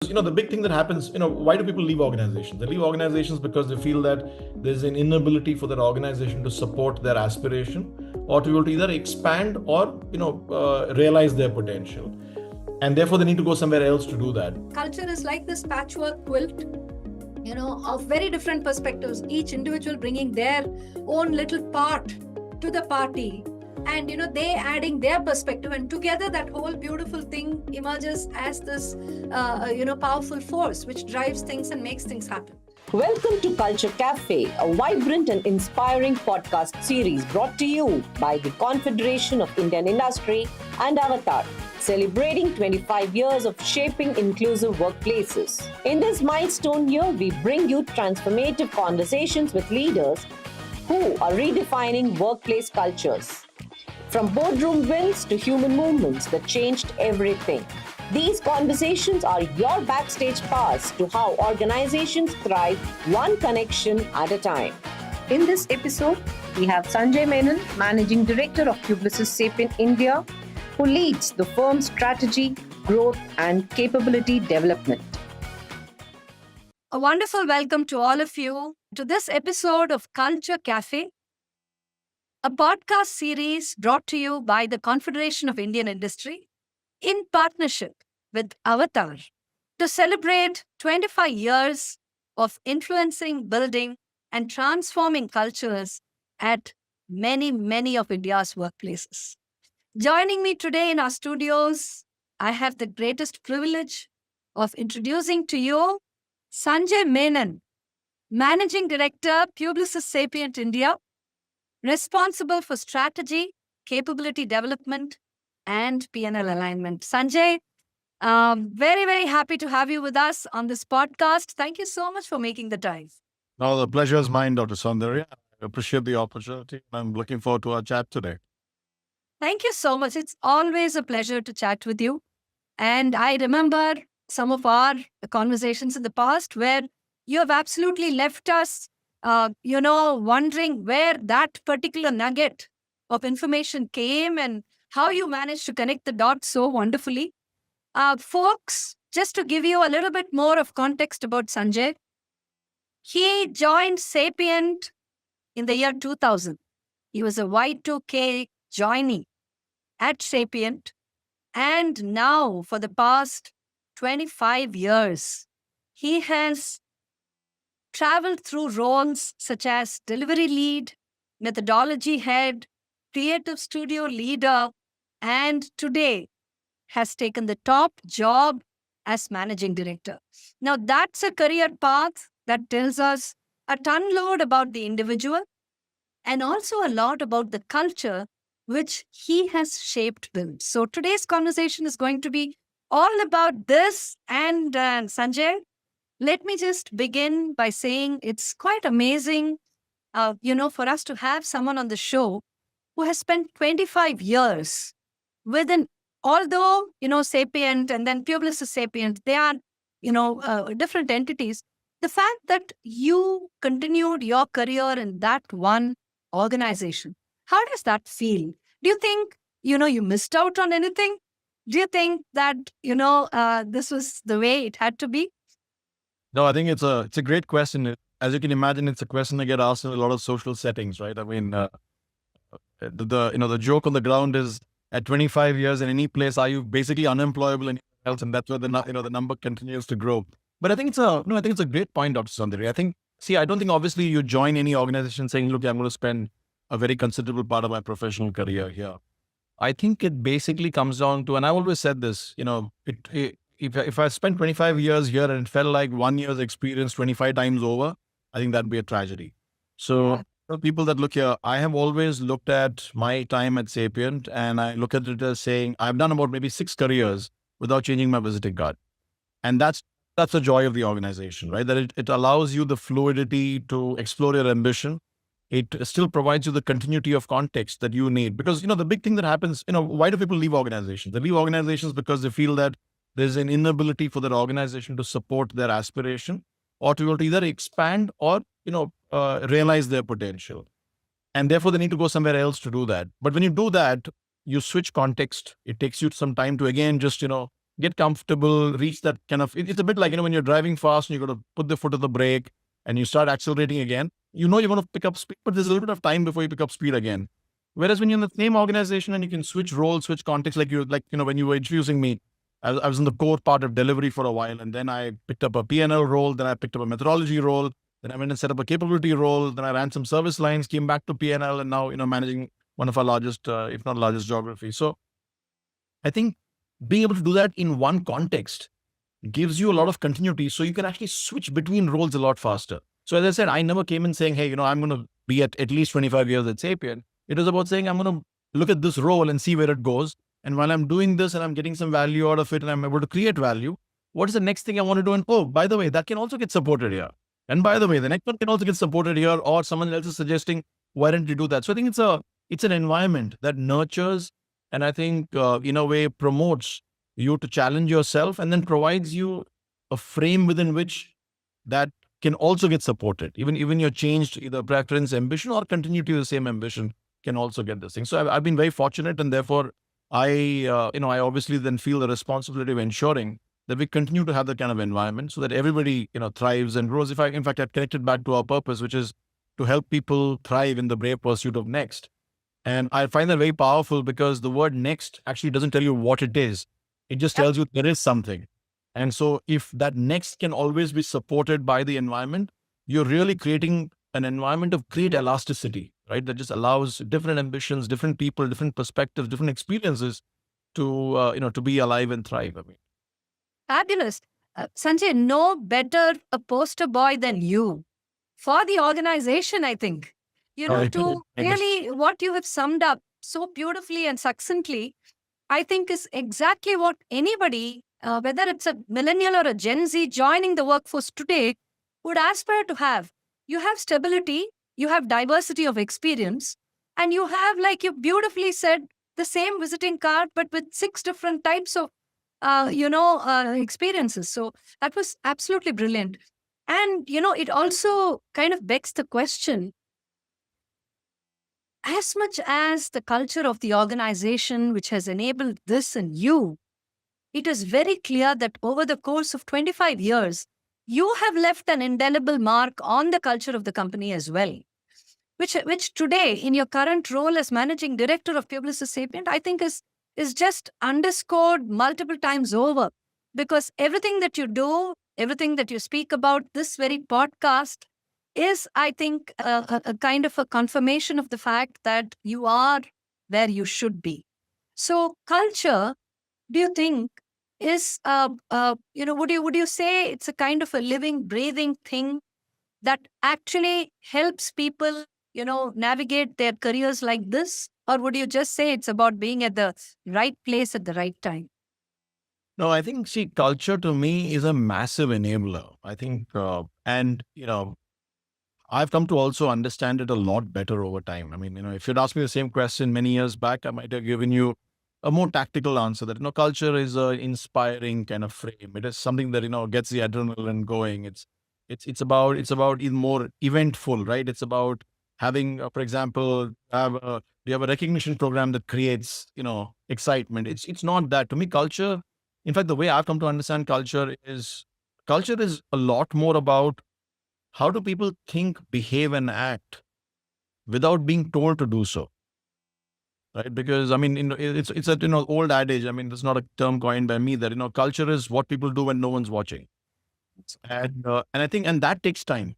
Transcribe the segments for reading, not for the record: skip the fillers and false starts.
The big thing that happens, why do people leave organizations? They leave organizations because they feel that there's an inability for that organization to support their aspiration, or to be able to either expand or realize their potential, and therefore they need to go somewhere else to do that. Culture is like this patchwork quilt, of very different perspectives, each individual bringing their own little part to the party, and they adding their perspective, and together that whole beautiful thing emerges as this powerful force which drives things and makes things happen. Welcome to Culture Cafe, a vibrant and inspiring podcast series brought to you by the Confederation of Indian Industry and Avatar, celebrating 25 years of shaping inclusive workplaces. In this milestone year, we bring you transformative conversations with leaders who are redefining workplace cultures. From boardroom wins to human movements that changed everything. These conversations are your backstage pass to how organizations thrive one connection at a time. In this episode, we have Sanjay Menon, Managing Director of Publicis Sapient India, who leads the firm's strategy, growth, and capability development. A wonderful welcome to all of you to this episode of Culture Cafe, a podcast series brought to you by the Confederation of Indian Industry in partnership with Avatar to celebrate 25 years of influencing, building, and transforming cultures at many of India's workplaces. Joining me today in our studios, I have the greatest privilege of introducing to you Sanjay Menon, Managing Director, Publicis Sapient India, responsible for strategy, capability development, and P&L alignment. Sanjay, very happy to have you with us on this podcast. Thank you so much for making the time. No, the pleasure is mine, Dr. Soundarya. I appreciate the opportunity. I'm looking forward to our chat today. Thank you so much. It's always a pleasure to chat with you. And I remember some of our conversations in the past where you have absolutely left us, wondering where that particular nugget of information came and how you managed to connect the dots so wonderfully. Folks, just to give you a little bit more of context about Sanjay, he joined Sapient in the year 2000. He was a Y2K joinee at Sapient, and now for the past 25 years, he has traveled through roles such as delivery lead, methodology head, creative studio leader, and today has taken the top job as managing director. Now, that's a career path that tells us a ton load about the individual and also a lot about the culture which he has shaped built. So today's conversation is going to be all about this. And Sanjay, let me just begin by saying it's quite amazing, for us to have someone on the show who has spent 25 years within, although, Sapient and then Publicis Sapient, they are, different entities. The fact that you continued your career in that one organization, how does that feel? Do you think, you missed out on anything? Do you think that, this was the way it had to be? No, I think it's a great question. As you can imagine, it's a question that get asked in a lot of social settings, right? I mean, the joke on the ground is at 25 years in any place, are you basically unemployable anywhere else? And that's where the number continues to grow. But I think it's a great point, Dr. Soundarya. I don't think obviously you join any organization saying, look, I'm going to spend a very considerable part of my professional career here. I think it basically comes down to, and I always said this, if I spent 25 years here and it felt like 1 year's experience 25 times over, I think that'd be a tragedy. So people that look here, I have always looked at my time at Sapient and I look at it as saying, I've done about maybe 6 careers without changing my visiting card. And that's the joy of the organization, right? That it allows you the fluidity to explore your ambition. It still provides you the continuity of context that you need. Because, the big thing that happens, why do people leave organizations? They leave organizations because they feel that there's an inability for that organization to support their aspiration or to be able to either expand or, realize their potential. And therefore, they need to go somewhere else to do that. But when you do that, you switch context. It takes you some time to, again, just, get comfortable, reach that kind of, it's a bit like, when you're driving fast and you got to put the foot on the brake and you start accelerating again, you're going to pick up speed, but there's a little bit of time before you pick up speed again. Whereas when you're in the same organization and you can switch roles, switch context, when you were introducing me, I was in the core part of delivery for a while, and then I picked up a P&L role, then I picked up a methodology role, then I went and set up a capability role, then I ran some service lines, came back to P&L, and now, managing one of our largest, if not largest geography. So I think being able to do that in one context gives you a lot of continuity, so you can actually switch between roles a lot faster. So as I said, I never came in saying, hey, I'm going to be at least 25 years at Sapient. It was about saying, I'm going to look at this role and see where it goes. And while I'm doing this and I'm getting some value out of it and I'm able to create value, what is the next thing I want to do? And oh, by the way, that can also get supported here. And by the way, the next one can also get supported here, or someone else is suggesting, why don't you do that? So I think it's an environment that nurtures, and I think in a way promotes you to challenge yourself, and then provides you a frame within which that can also get supported. Even your changed either preference, ambition, or continue to the same ambition can also get this thing. So I've been very fortunate, and therefore I obviously then feel the responsibility of ensuring that we continue to have that kind of environment so that everybody, thrives and grows. In fact, I've connected back to our purpose, which is to help people thrive in the brave pursuit of next. And I find that very powerful, because the word next actually doesn't tell you what it is. It just tells you there is something. And so if that next can always be supported by the environment, you're really creating an environment of great elasticity, right? That just allows different ambitions, different people, different perspectives, different experiences to be alive and thrive. Fabulous. Sanjay, no better a poster boy than you for the organization, I think. To really what you have summed up so beautifully and succinctly, I think is exactly what anybody, whether it's a millennial or a Gen Z joining the workforce today, would aspire to have. You have stability, you have diversity of experience, and you have, like you beautifully said, the same visiting card, but with 6 different types of, experiences. So that was absolutely brilliant. And, it also kind of begs the question, as much as the culture of the organization which has enabled this in you, it is very clear that over the course of 25 years, you have left an indelible mark on the culture of the company as well, which today, in your current role as managing director of Publicis Sapient, I think is just underscored multiple times over, because everything that you do, everything that you speak about, this very podcast is, I think, a kind of a confirmation of the fact that you are where you should be. So culture, do you think, is, would you say it's a kind of a living, breathing thing that actually helps people, navigate their careers like this? Or would you just say it's about being at the right place at the right time? No, I think, culture to me is a massive enabler. I think, I've come to also understand it a lot better over time. I mean, if you'd asked me the same question many years back, I might have given you a more tactical answer that, culture is an inspiring kind of frame. It is something that, gets the adrenaline going. It's about even more eventful, right? It's about having, for example, you have a recognition program that creates, excitement. It's not that. To me, culture, in fact, the way I've come to understand culture is a lot more about how do people think, behave, and act without being told to do so, right? Because it's a old adage. It's not a term coined by me that culture is what people do when no one's watching, and I think that takes time.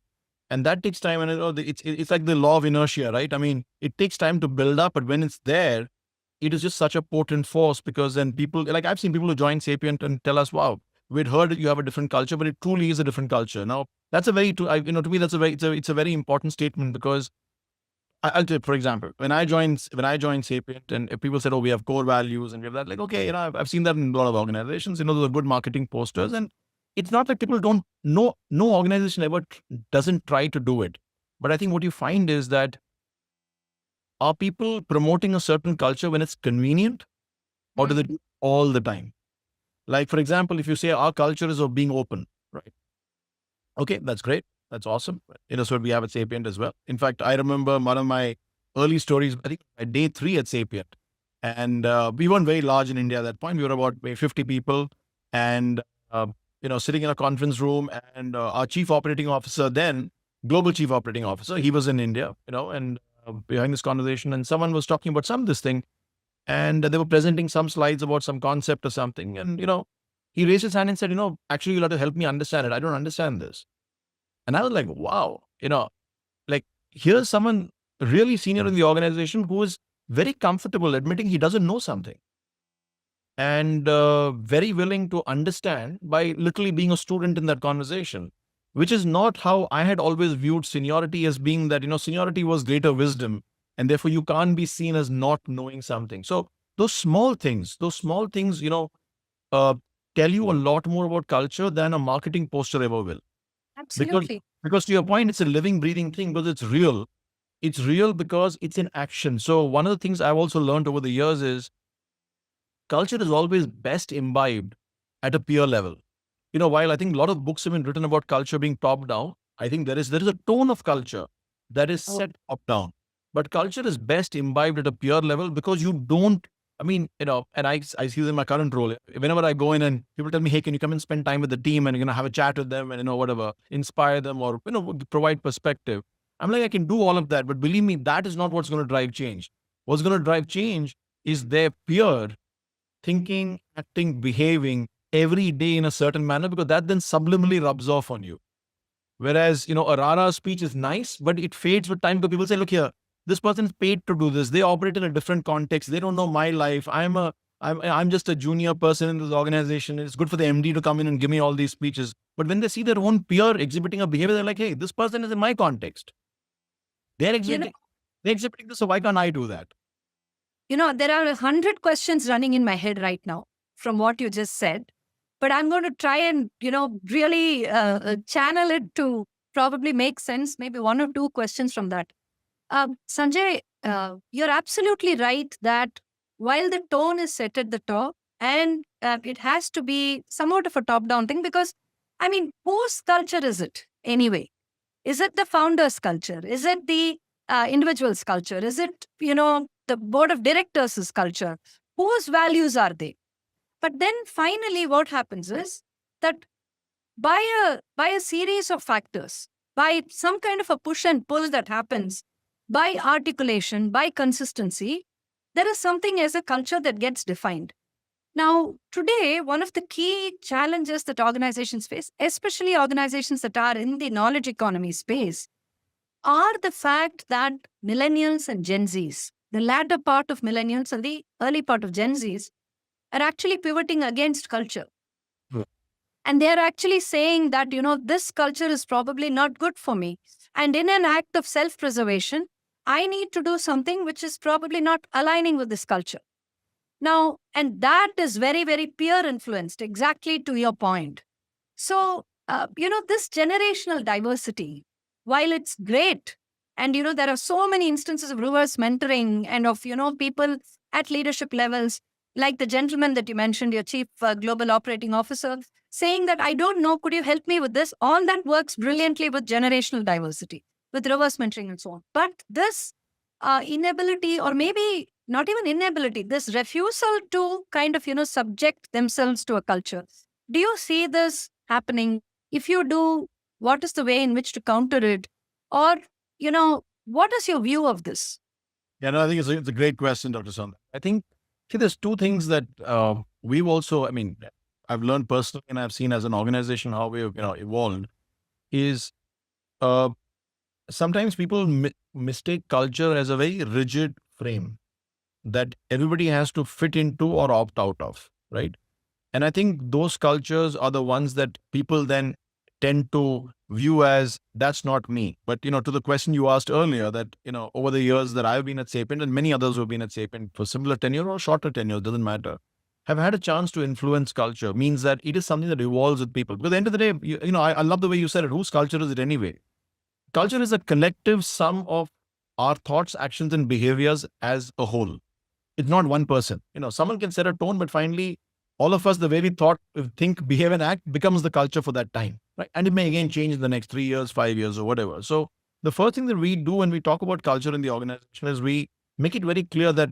And that takes time, and it's like the law of inertia, right? It takes time to build up, but when it's there, it is just such a potent force, because then people, like I've seen people who join Sapient and tell us, wow, we'd heard that you have a different culture, but it truly is a different culture. Now, that's to me, it's a very important statement, because I'll tell you, for example, when I joined Sapient and people said, oh, we have core values and we have that, like, okay, I've seen that in a lot of organizations, those are good marketing posters, and it's not like people don't know, no organization ever doesn't try to do it. But I think what you find is that, are people promoting a certain culture when it's convenient, or do they do it all the time? Like, for example, if you say our culture is of being open, right? Okay, that's great. That's awesome. So what we have at Sapient as well. In fact, I remember one of my early stories, I think at day 3 at Sapient. And we weren't very large in India at that point. We were about maybe 50 people. and sitting in a conference room, and our chief operating officer, then global chief operating officer, he was in India, and behind this conversation, and someone was talking about this thing, and they were presenting some slides about some concept or something, and he raised his hand and said, actually, you'll have to help me understand it. I don't understand this. And I was like, wow, like here's someone really senior in the organization who is very comfortable admitting he doesn't know something, and very willing to understand by literally being a student in that conversation, which is not how I had always viewed seniority, as being that, seniority was greater wisdom, and therefore you can't be seen as not knowing something. So those small things, tell you a lot more about culture than a marketing poster ever will. Absolutely. Because to your point, it's a living, breathing thing, because it's real. It's real because it's in action. So one of the things I've also learned over the years is culture is always best imbibed at a peer level. While I think a lot of books have been written about culture being top down, I think there is a tone of culture that is set top down. But culture is best imbibed at a peer level, because you don't, and I see this in my current role. Whenever I go in and people tell me, hey, can you come and spend time with the team and, have a chat with them and, whatever, inspire them, or, provide perspective. I'm like, I can do all of that. But believe me, that is not what's going to drive change. What's going to drive change is their peer thinking, acting, behaving every day in a certain manner, because that then subliminally rubs off on you. Whereas, a rah-rah speech is nice, but it fades with time, because people say, look here, this person is paid to do this. They operate in a different context. They don't know my life. I'm just a junior person in this organization. It's good for the MD to come in and give me all these speeches. But when they see their own peer exhibiting a behavior, they're like, hey, this person is in my context. They're exhibiting this, so why can't I do that? There are 100 questions running in my head right now from what you just said, but I'm going to try and, really channel it to probably make sense, maybe one or two questions from that. Sanjay, you're absolutely right that while the tone is set at the top, and it has to be somewhat of a top-down thing, because, whose culture is it anyway? Is it the founder's culture? Is it the individual's culture? Is it, the board of directors' culture? Whose values are they? But then finally what happens is that by a series of factors, by some kind of a push and pull that happens, by articulation, by consistency, there is something as a culture that gets defined. Now, today, one of the key challenges that organizations face, especially organizations that are in the knowledge economy space, are the fact that millennials and Gen Zs, the latter part of millennials and the early part of Gen Zs, are actually pivoting against culture. And they're actually saying that, this culture is probably not good for me. And in an act of self-preservation, I need to do something which is probably not aligning with this culture. Now, and that is very, very peer influenced, exactly to your point. So, this generational diversity, while it's great, and, there are so many instances of reverse mentoring and of, people at leadership levels, like the gentleman that you mentioned, your chief global operating officer, saying that, I don't know, could you help me with this? All that works brilliantly with generational diversity, with reverse mentoring and so on. But this inability, or maybe not even inability, this refusal to kind of, subject themselves to a culture. Do you see this happening? If you do, what is the way in which to counter it? Or, what is your view of this? Yeah, no, I think it's a great question, Dr. Sandhu. I think, there's two things that we've also, I've learned personally, and I've seen as an organization how we've, evolved, is sometimes people mistake culture as a very rigid frame that everybody has to fit into or opt out of, right? And I think those cultures are the ones that people then tend to view as, that's not me. But, to the question you asked earlier, that, over the years that I've been at Sapient, and many others who have been at Sapient for similar tenure or shorter tenure, doesn't matter, have had a chance to influence culture, means that it is something that evolves with people. Because at the end of the day, I love the way you said it. Whose culture is it anyway? Culture is a collective sum of our thoughts, actions, and behaviors as a whole. It's not one person. Someone can set a tone, but finally, all of us, the way we think, behave, and act becomes the culture for that time, right? And it may again change in the next 3 years, 5 years, or whatever. So the first thing that we do when we talk about culture in the organization is we make it very clear that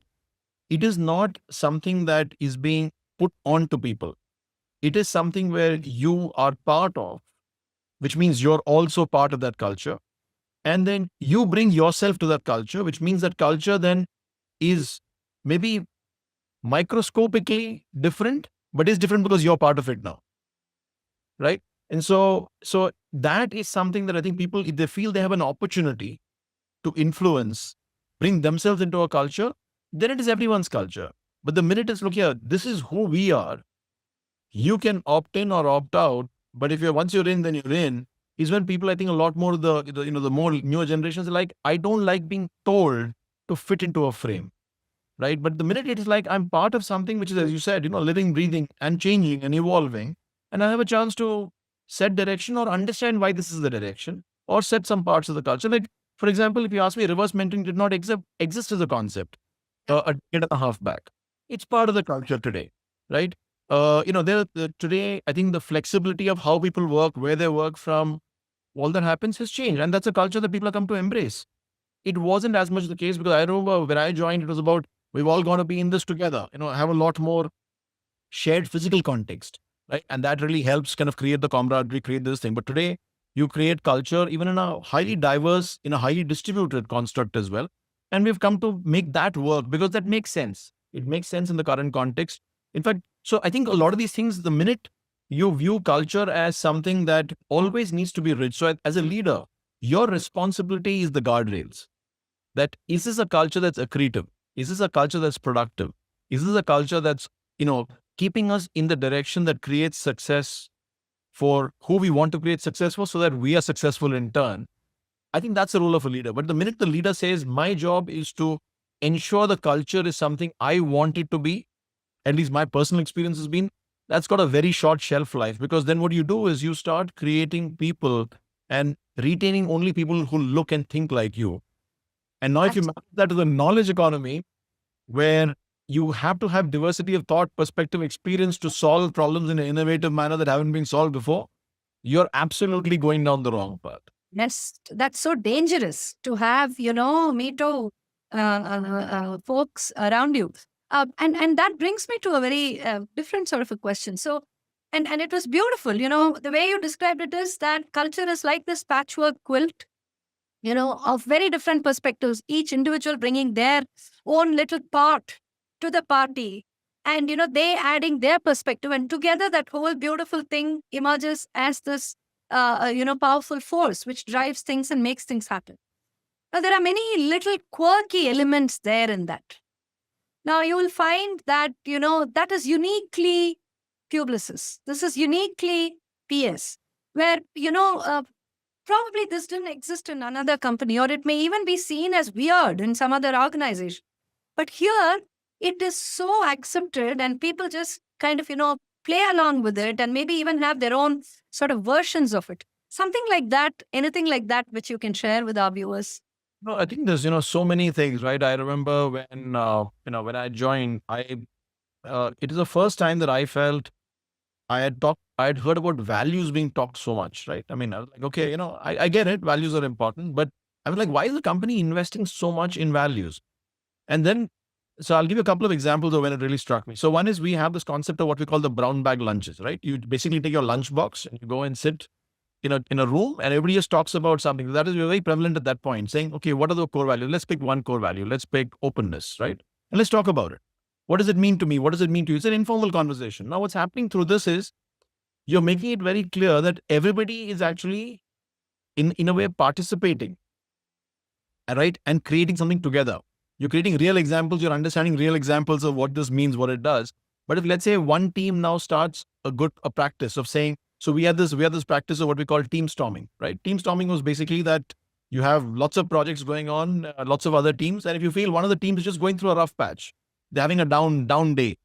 it is not something that is being put on to people. it is something where you are part of, which means you're also part of that culture. And then you bring yourself to that culture, which means that culture then is maybe microscopically different, but is different because you're part of it now. Right. And so that is something that I think people, if they feel they have an opportunity to influence, bring themselves into a culture, then it is everyone's culture. But the minute it's, look here, this is who we are, you can opt in or opt out. But if once you're in, then you're in, is when people, I think a lot more the more newer generations are like, I don't like being told to fit into a frame. Right. But the minute it is like, I'm part of something which is, as you said, living, breathing and changing and evolving, and I have a chance to set direction or understand why this is the direction or set some parts of the culture. Like, for example, if you ask me, reverse mentoring did not exist as a concept a decade and a half back. It's part of the culture today, right? Today, I think the flexibility of how people work, where they work from, all that happens has changed. And that's a culture that people have come to embrace. It wasn't as much the case because I remember when I joined, it was about, we've all got to be in this together, have a lot more shared physical context, right? And that really helps kind of create the camaraderie, create this thing. But today, you create culture even in a highly diverse, in a highly distributed construct as well. And we've come to make that work because that makes sense. It makes sense in the current context. In fact, so I think a lot of these things, the minute you view culture as something that always needs to be rich. So as a leader, your responsibility is the guardrails. That is this a culture that's accretive? Is this a culture that's productive? Is this a culture that's, keeping us in the direction that creates success for who we want to create success for so that we are successful in turn? I think that's the role of a leader. But the minute the leader says, my job is to ensure the culture is something I want it to be, at least my personal experience has been, that's got a very short shelf life, because then what you do is you start creating people and retaining only people who look and think like you. And now if you map that to the knowledge economy, where you have to have diversity of thought, perspective, experience to solve problems in an innovative manner that haven't been solved before, you're absolutely going down the wrong path. Yes, that's so dangerous to have, me too, folks around you. And that brings me to a very different sort of a question. So, and it was beautiful, the way you described it is that culture is like this patchwork quilt, of very different perspectives, each individual bringing their own little part to the party. And, they adding their perspective, and together that whole beautiful thing emerges as this, powerful force which drives things and makes things happen. Now, there are many little quirky elements there in that. Now, you will find that, that is uniquely Publicis. This is uniquely PS, where, probably this didn't exist in another company, or it may even be seen as weird in some other organization. But here, it is so accepted and people just kind of, play along with it and maybe even have their own sort of versions of it. Something like that, anything like that, which you can share with our viewers. No, I think there's, so many things, right? I remember when, when I joined, it is the first time that I felt I had heard about values being talked so much, right? I mean, I was like, okay, I get it. Values are important, but I was like, why is the company investing so much in values? And then, so I'll give you a couple of examples of when it really struck me. So one is we have this concept of what we call the brown bag lunches, right? You basically take your lunch box and you go and sit in a room and everybody just talks about something. That is very prevalent at that point, saying, okay, what are the core values? Let's pick one core value. Let's pick openness, right? And let's talk about it. What does it mean to me? What does it mean to you? It's an informal conversation. Now, what's happening through this is you're making it very clear that everybody is actually in a way participating, right? And creating something together. You're creating real examples. You're understanding real examples of what this means, what it does. But if, let's say, one team now starts a practice of saying, so we had this practice of what we call team storming, right? Team storming was basically that you have lots of projects going on, lots of other teams. And if you feel one of the teams is just going through a rough patch, they're having a down day,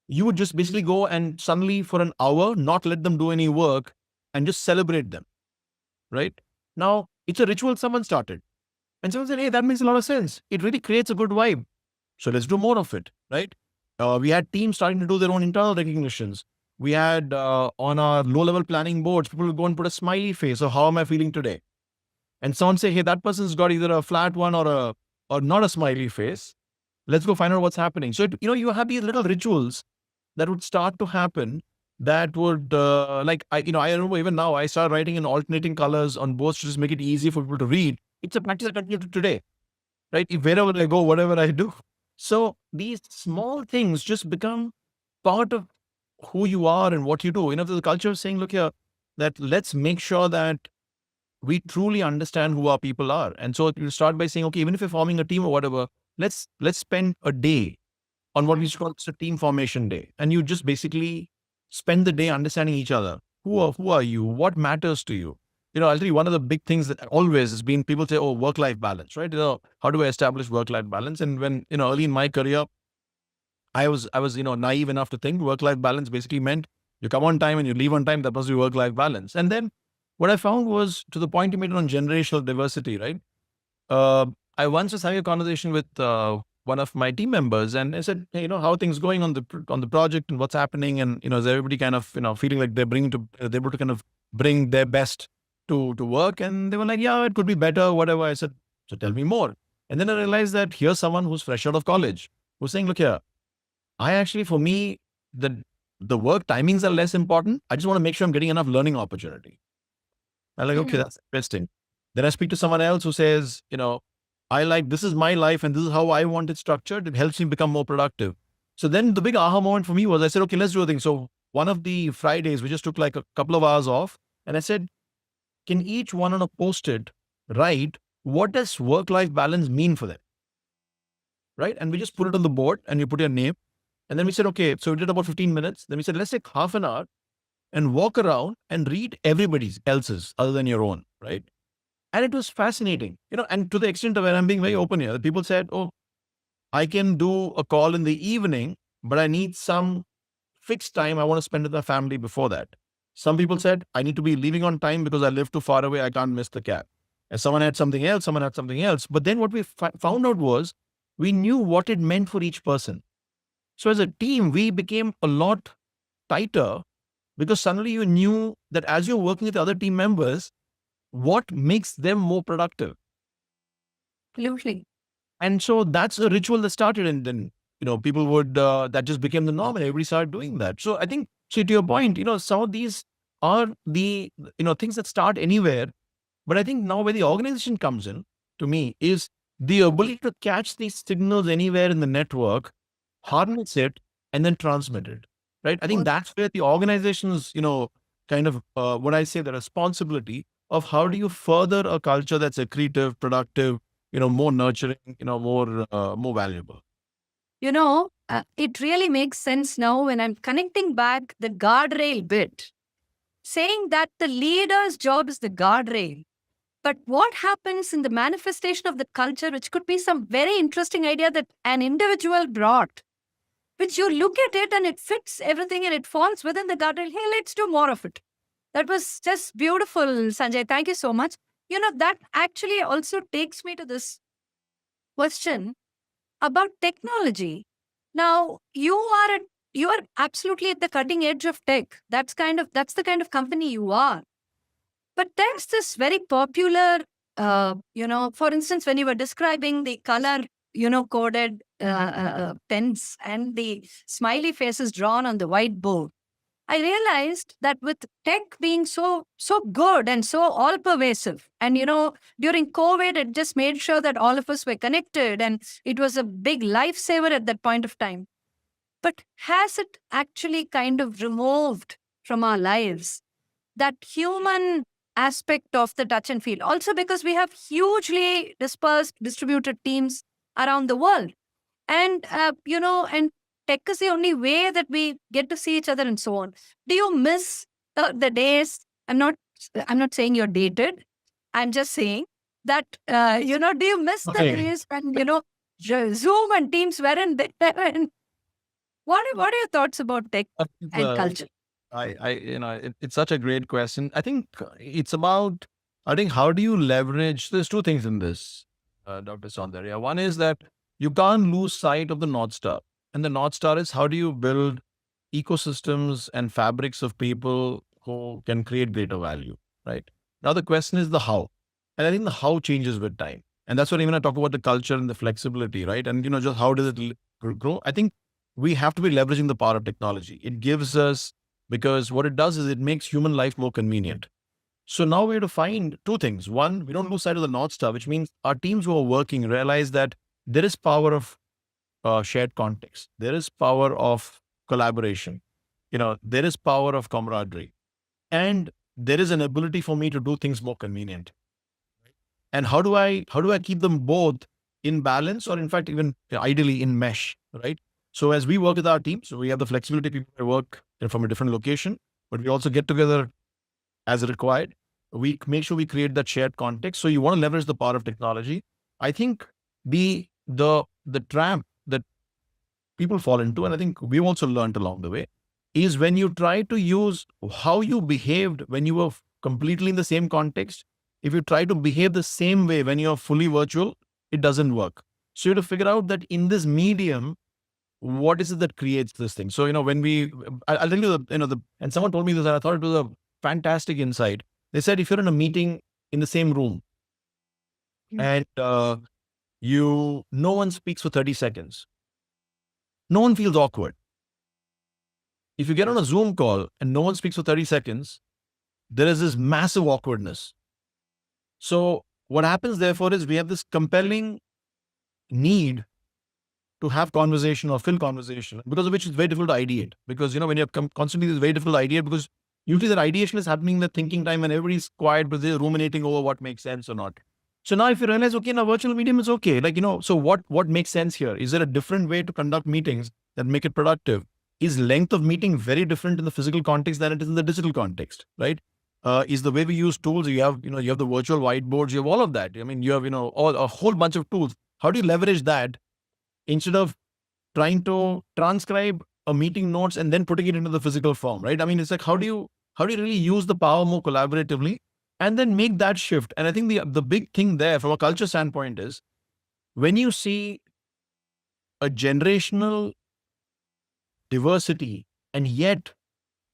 you would just basically go and suddenly for an hour, not let them do any work and just celebrate them, right? Now, it's a ritual someone started. And someone said, hey, that makes a lot of sense. It really creates a good vibe. So let's do more of it, right? We had teams starting to do their own internal recognitions. We had on our low-level planning boards, people would go and put a smiley face of how am I feeling today? And someone say, hey, that person's got either a flat one or not a smiley face. Let's go find out what's happening. So, you have these little rituals that would start to happen that would I remember even now I started writing in alternating colors on boards to just make it easy for people to read. It's a practice I continue to today, right? Wherever I go, whatever I do. So these small things just become part of who you are and what you do. The culture is saying, look here, that let's make sure that we truly understand who our people are. And so you start by saying, okay, even if you're forming a team or whatever, let's spend a day on what we used to call a team formation day. And you just basically spend the day understanding each other. Who are you? What matters to you? I'll tell you one of the big things that always has been, people say, oh, work-life balance, right? How do I establish work-life balance? And when, early in my career, I was, naive enough to think work-life balance basically meant you come on time and you leave on time. That must be work-life balance. And then what I found was, to the point you made on generational diversity, right? I once was having a conversation with one of my team members, and I said, hey, how are things going on the project and what's happening? And, is everybody kind of, feeling like they're able to kind of bring their best to work? And they were like, yeah, it could be better, whatever. I said, so tell me more. And then I realized that here's someone who's fresh out of college who's saying, look here, for me, the work timings are less important. I just want to make sure I'm getting enough learning opportunity. I'm like, okay, that's interesting. Then I speak to someone else who says, this is my life and this is how I want it structured. It helps me become more productive. So then the big aha moment for me was, I said, okay, let's do a thing. So one of the Fridays, we just took like a couple of hours off, and I said, can each one on a post-it write, what does work-life balance mean for them? Right? And we just put it on the board and you put your name. And then we said, okay, so we did about 15 minutes. Then we said, let's take half an hour and walk around and read everybody's else's other than your own, right? And it was fascinating, and to the extent of where I'm being very open here, the people said, oh, I can do a call in the evening, but I need some fixed time I want to spend with my family before that. Some people said, I need to be leaving on time because I live too far away. I can't miss the cab. And someone had something else. But then what we found out was we knew what it meant for each person. So as a team, we became a lot tighter because suddenly you knew that as you're working with other team members, what makes them more productive. Absolutely. And so that's a ritual that started, and then, people would, that just became the norm and everybody started doing that. So I think, to your point, some of these are the, things that start anywhere. But I think now where the organization comes in, to me, is the ability to catch these signals anywhere in the network, harness it, and then transmit it, right? I think that's where the organization's, kind of, what I say, the responsibility of how do you further a culture that's accretive, productive, more nurturing, more valuable. It really makes sense now when I'm connecting back the guardrail bit, saying that the leader's job is the guardrail. But what happens in the manifestation of the culture, which could be some very interesting idea that an individual brought, which you look at it and it fits everything and it falls within the guardrail. Hey, let's do more of it. That was just beautiful, Sanjay. Thank you so much. That actually also takes me to this question about technology. Now, you are absolutely at the cutting edge of tech. That's the kind of company you are. But there's this very popular, for instance, when you were describing the color, coded pens and the smiley faces drawn on the whiteboard, I realized that with tech being so good and so all-pervasive, and, during COVID, it just made sure that all of us were connected, and it was a big lifesaver at that point of time. But has it actually kind of removed from our lives that human aspect of the touch and feel? Also because we have hugely distributed teams around the world. And, and tech is the only way that we get to see each other and so on. Do you miss the days? I'm not saying you're dated. I'm just saying that, do you miss the days when, Zoom and Teams weren't there? And what are your thoughts about tech and culture? It's such a great question. I think it's about, how do you leverage, there's two things in this, Dr. Soundarya. One is that you can't lose sight of the North Star. And the North Star is how do you build ecosystems and fabrics of people who can create greater value, right? Now the question is the how. And I think the how changes with time. And that's what even I talk about the culture and the flexibility, right? And, just how does it grow? I think we have to be leveraging the power of technology. It gives us because what it does is it makes human life more convenient. So now we have to find two things. One, we don't lose sight of the North Star, which means our teams who are working realize that there is power of shared context. There is power of collaboration. There is power of camaraderie. And there is an ability for me to do things more convenient. And how do I keep them both in balance, or in fact, even ideally in mesh, right? So as we work with our teams, so we have the flexibility, people may work from a different location, but we also get together as required. We make sure we create that shared context. So you want to leverage the power of technology. I think the trap that people fall into, and I think we've also learned along the way, is when you try to use how you behaved when you were completely in the same context. If you try to behave the same way when you're fully virtual, it doesn't work. So you have to figure out that in this medium, what is it that creates this thing? So, when I'll tell you and someone told me this, and I thought it was a fantastic insight. They said, if you're in a meeting in the same room and no one speaks for 30 seconds, no one feels awkward. If you get on a Zoom call and no one speaks for 30 seconds, there is this massive awkwardness. So what happens, therefore, is we have this compelling need to have conversation or fill conversation, because of which it's very difficult to ideate. Because, when you're constantly, it's very difficult to ideate, because usually that ideation is happening in the thinking time and everybody's quiet, but they're ruminating over what makes sense or not. So now if you realize, okay, in a virtual medium, it's okay. So what makes sense here? Is there a different way to conduct meetings that make it productive? Is length of meeting very different in the physical context than it is in the digital context, right? Is the way we use tools, you have the virtual whiteboards, you have all of that. I mean, you have, a whole bunch of tools. How do you leverage that instead of trying to transcribe a meeting notes and then putting it into the physical form, right? I mean, it's like, how do you really use the power more collaboratively and then make that shift? And I think the big thing there from a culture standpoint is when you see a generational diversity and yet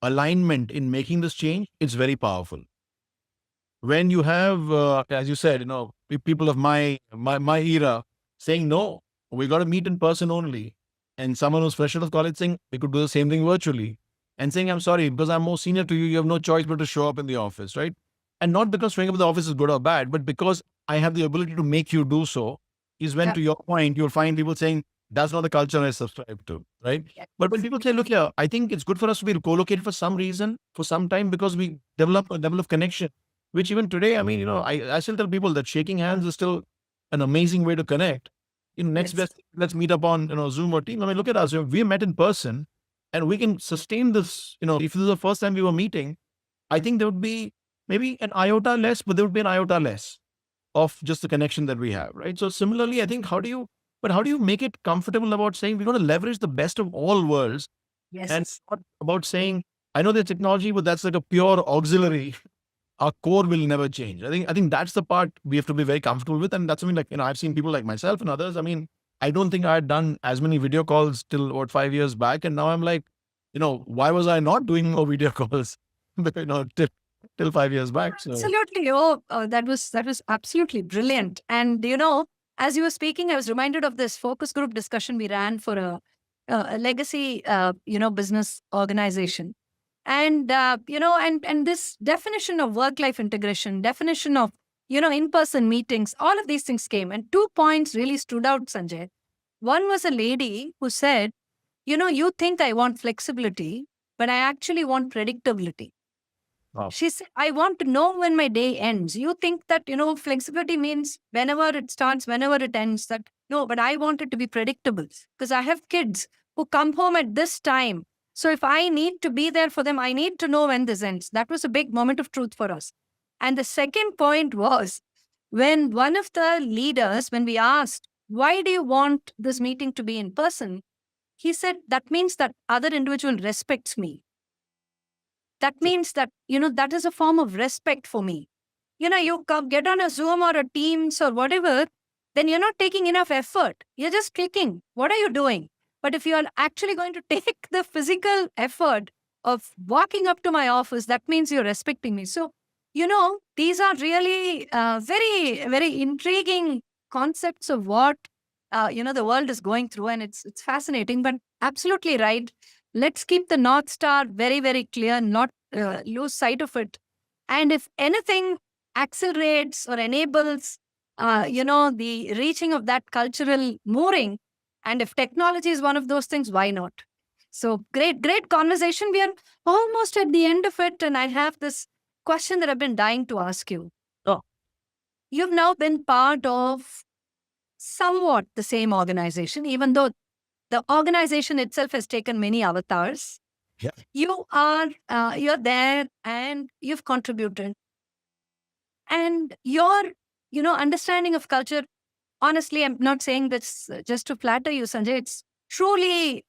alignment in making this change, it's very powerful. When you have, as you said, people of my era saying, no, we got to meet in person only. And someone who's fresh out of college saying, we could do the same thing virtually. And saying, I'm sorry, because I'm more senior to you, you have no choice but to show up in the office, right? And not because showing up in the office is good or bad, but because I have the ability to make you do so, is when, to your point, you'll find people saying, that's not the culture I subscribe to, right? Yeah. But when people say, look here, I think it's good for us to be co-located for some reason, for some time, because we develop a level of connection, which even today, I mean, I still tell people that shaking hands is still an amazing way to connect. Next Yes. best, let's meet up on, Zoom or Teams. I mean, look at us. We met in person and we can sustain this. If this is the first time we were meeting, I think there would be maybe an iota less, but there would be an iota less of just the connection that we have, right? So similarly, I think how do you make it comfortable about saying we're going to leverage the best of all worlds? Yes. And it's not about saying, I know there's technology, but that's like a pure auxiliary. Our core will never change. I think that's the part we have to be very comfortable with. And that's something like, I've seen people like myself and others. I mean, I don't think I had done as many video calls till about 5 years back. And now I'm like, why was I not doing more video calls, till 5 years back? So. Absolutely. That was absolutely brilliant. And, as you were speaking, I was reminded of this focus group discussion we ran for a legacy, business organization. And, and this definition of work-life integration, definition of, in-person meetings, all of these things came. And 2 points really stood out, Sanjay. One was a lady who said, you think I want flexibility, but I actually want predictability. Wow. She said, I want to know when my day ends. You think that, flexibility means whenever it starts, whenever it ends. That no, but I want it to be predictable because I have kids who come home at this time. So if I need to be there for them, I need to know when this ends. That was a big moment of truth for us. And the second point was when one of the leaders, when we asked, why do you want this meeting to be in person? He said, that means that other individual respects me. That means that, that is a form of respect for me. You get on a Zoom or a Teams or whatever, then you're not taking enough effort. You're just clicking. What are you doing? But if you are actually going to take the physical effort of walking up to my office, that means you're respecting me. So, these are really very, very intriguing concepts of what, the world is going through. And it's fascinating, but absolutely right. let's keep the North Star very, very clear, not lose sight of it. And if anything accelerates or enables, the reaching of that cultural mooring, and if technology is one of those things, why not? So great conversation. We are almost at the end of it. And I have this question that I've been dying to ask you. Oh. You've now been part of somewhat the same organization, even though the organization itself has taken many avatars. Yeah. You're there and you've contributed. And your, understanding of culture, honestly, I'm not saying this just to flatter you, Sanjay. It's truly,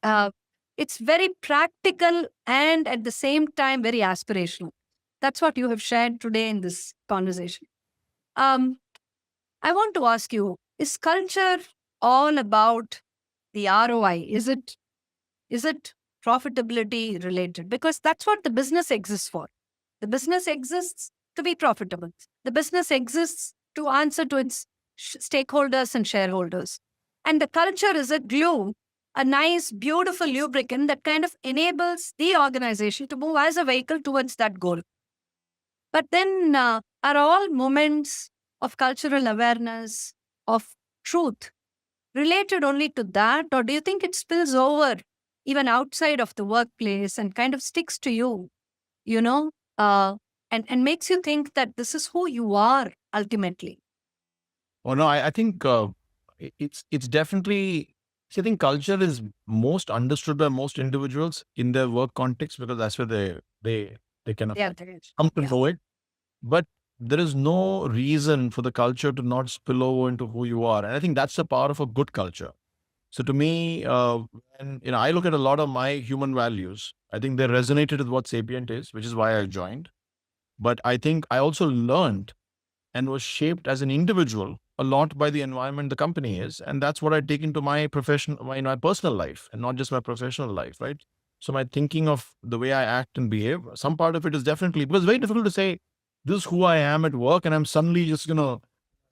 it's very practical and at the same time very aspirational. That's what you have shared today in this conversation. I want to ask you, is culture all about the ROI? Is it profitability related? Because that's what the business exists for. The business exists to be profitable. The business exists to answer to its stakeholders and shareholders. And the culture is a glue, a nice, beautiful lubricant that kind of enables the organization to move as a vehicle towards that goal. But then are all moments of cultural awareness, of truth, related only to that? Or do you think it spills over even outside of the workplace and kind of sticks to you, and makes you think that this is who you are ultimately? Oh no, I think it's definitely. See, I think culture is most understood by most individuals in their work context because that's where they kind of Yeah, there is. come to Yeah. know it. But there is no reason for the culture to not spill over into who you are, and I think that's the power of a good culture. So to me, when I look at a lot of my human values, I think they resonated with what Sapient is, which is why I joined. But I think I also learned and was shaped as an individual a lot by the environment the company is. And that's what I take into my my personal life and not just my professional life, right? So my thinking of the way I act and behave, some part of it is definitely, because it's very difficult to say, this is who I am at work and I'm suddenly just,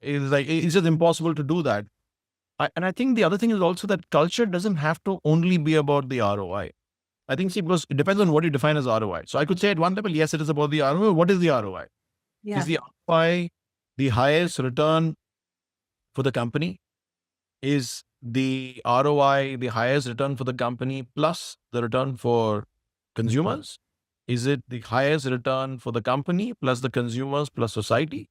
it's just impossible to do that. And I think the other thing is also that culture doesn't have to only be about the ROI. I think, because it depends on what you define as ROI. So I could say at one level, yes, it is about the ROI. What is the ROI? Yeah. Is the ROI the highest return for the company? Is the ROI the highest return for the company plus the return for consumers? Is it the highest return for the company plus the consumers plus society?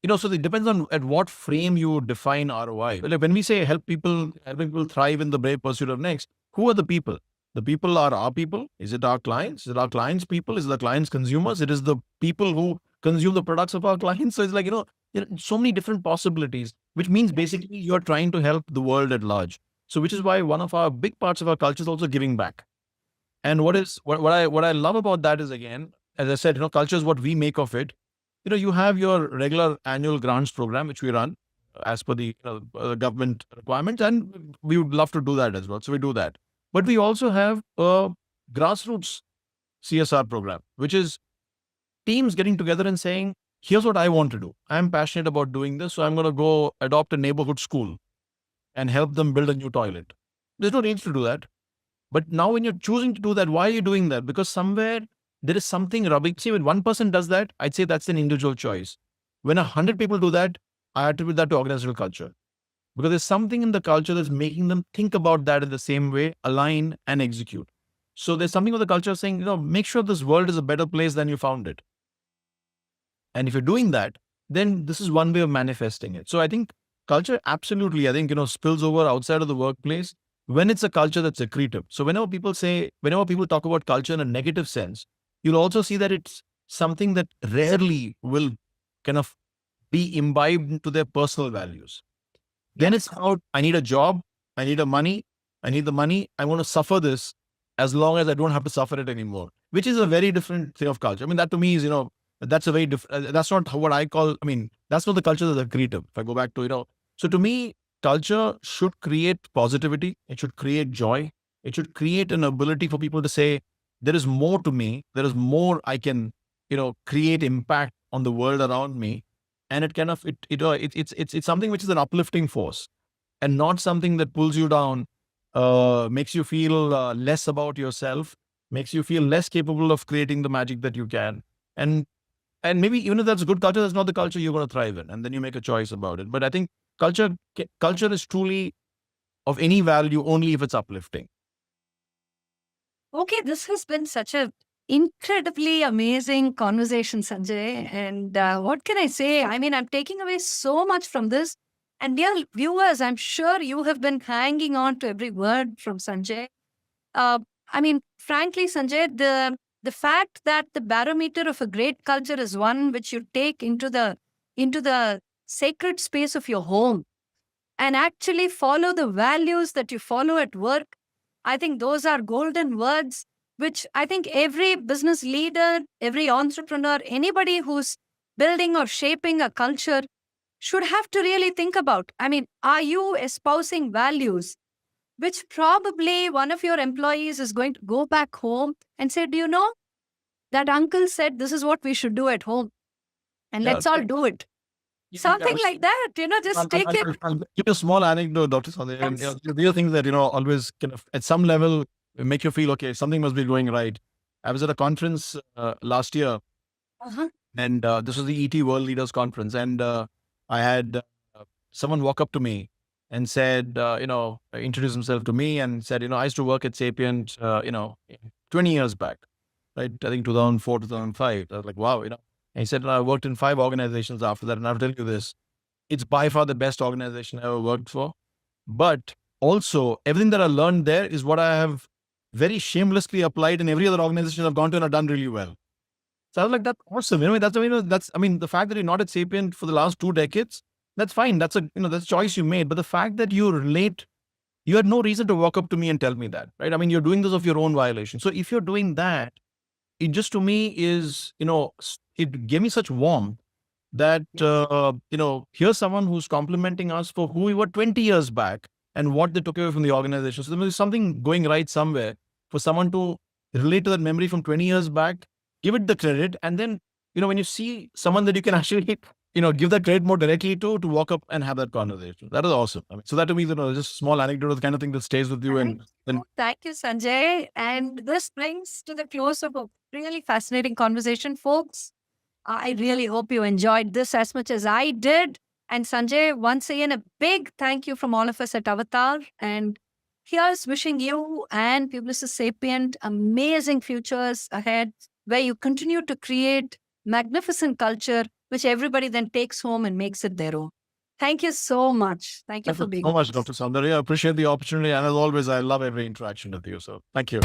So it depends on at what frame you define ROI. Like when we say helping people thrive in the brave pursuit of next, who are the people? The people are our people. Is it our clients? Is it our clients' people? Is it the clients' consumers? It is the people who consume the products of our clients. So it's like, so many different possibilities, which means basically you're trying to help the world at large. So which is why one of our big parts of our culture is also giving back. And what I love about that is, again, as I said, culture is what we make of it. You have your regular annual grants program, which we run as per the government requirements, and we would love to do that as well. So we do that. But we also have a grassroots CSR program, which is teams getting together and saying, here's what I want to do. I'm passionate about doing this, so I'm going to go adopt a neighborhood school and help them build a new toilet. There's no need to do that. But now when you're choosing to do that, why are you doing that? Because somewhere there is something rubbing. See, when one person does that, I'd say that's an individual choice. When 100 people do that, I attribute that to organizational culture. Because there's something in the culture that's making them think about that in the same way, align and execute. So there's something with the culture saying, make sure this world is a better place than you found it. And if you're doing that, then this is one way of manifesting it. So I think culture absolutely, I think, spills over outside of the workplace when it's a culture that's accretive. So whenever people talk about culture in a negative sense, you'll also see that it's something that rarely will kind of be imbibed into their personal values. Then it's about, I need a job, I need the money, I want to suffer this as long as I don't have to suffer it anymore, which is a very different thing of culture. I mean, that to me is, that's a very different, that's not what I call, that's not the culture that's accretive. If I go back to, so to me, culture should create positivity. It should create joy. It should create an ability for people to say, there is more to me. There is more I can, create impact on the world around me. And it kind of, it's something which is an uplifting force and not something that pulls you down, makes you feel less about yourself makes you feel less capable of creating the magic that you can. And maybe even if that's a good culture, that's not the culture you're going to thrive in. And then you make a choice about it. But I think culture is truly of any value only if it's uplifting. Okay, this has been such a incredibly amazing conversation, Sanjay. And what can I say? I mean, I'm taking away so much from this. And dear viewers, I'm sure you have been hanging on to every word from Sanjay. Uh, I mean, frankly, Sanjay, the fact that the barometer of a great culture is one which you take into the sacred space of your home and actually follow the values that you follow at work. I think those are golden words, which I think every business leader, every entrepreneur, anybody who's building or shaping a culture should have to really think about. I mean, are you espousing values which probably one of your employees is going to go back home and say, do you know, that uncle said this is what we should do at home and Yeah. let's all do it. Something like that, just take it. I'll give you a small anecdote, Dr. Sandhya. And, Yes. these are things that, always kind of at some level make you feel, okay, something must be going right. I was at a conference last year, Uh-huh. and this was the ET World Leaders Conference. And I had someone walk up to me and said, introduce himself to me and said, I used to work at Sapient, 20 years back, right? I think 2004, 2005. I was like, wow, And he said, I worked in 5 organizations after that. And I'll tell you this, it's by far the best organization I ever worked for. But also, everything that I learned there is what I have very shamelessly applied in every other organization I've gone to and I've done really well. So I was like, that's awesome. The fact that you're not at Sapient for the last 2 decades, that's fine. That's that's a choice you made. But the fact that you relate, you had no reason to walk up to me and tell me that, right? I mean, you're doing this of your own violation. So if you're doing that, it just to me is, it gave me such warmth that, here's someone who's complimenting us for who we were 20 years back and what they took away from the organization. So there's something going right somewhere for someone to relate to that memory from 20 years back, give it the credit. And then, when you see someone that you can actually, give that credit more directly to walk up and have that conversation. That is awesome. I mean, so that to me, just a small anecdote of the kind of thing that stays with you. And then Thank you, Sanjay. And this brings to the close of a really fascinating conversation, folks. I really hope you enjoyed this as much as I did. And Sanjay, once again, a big thank you from all of us at Avatar. And here's wishing you and Publicis Sapient amazing futures ahead where you continue to create magnificent culture, which everybody then takes home and makes it their own. Thank you so much. Thank you thank for you being so with much, us. Dr. Sandhya. I appreciate the opportunity. And as always, I love every interaction with you. So thank you.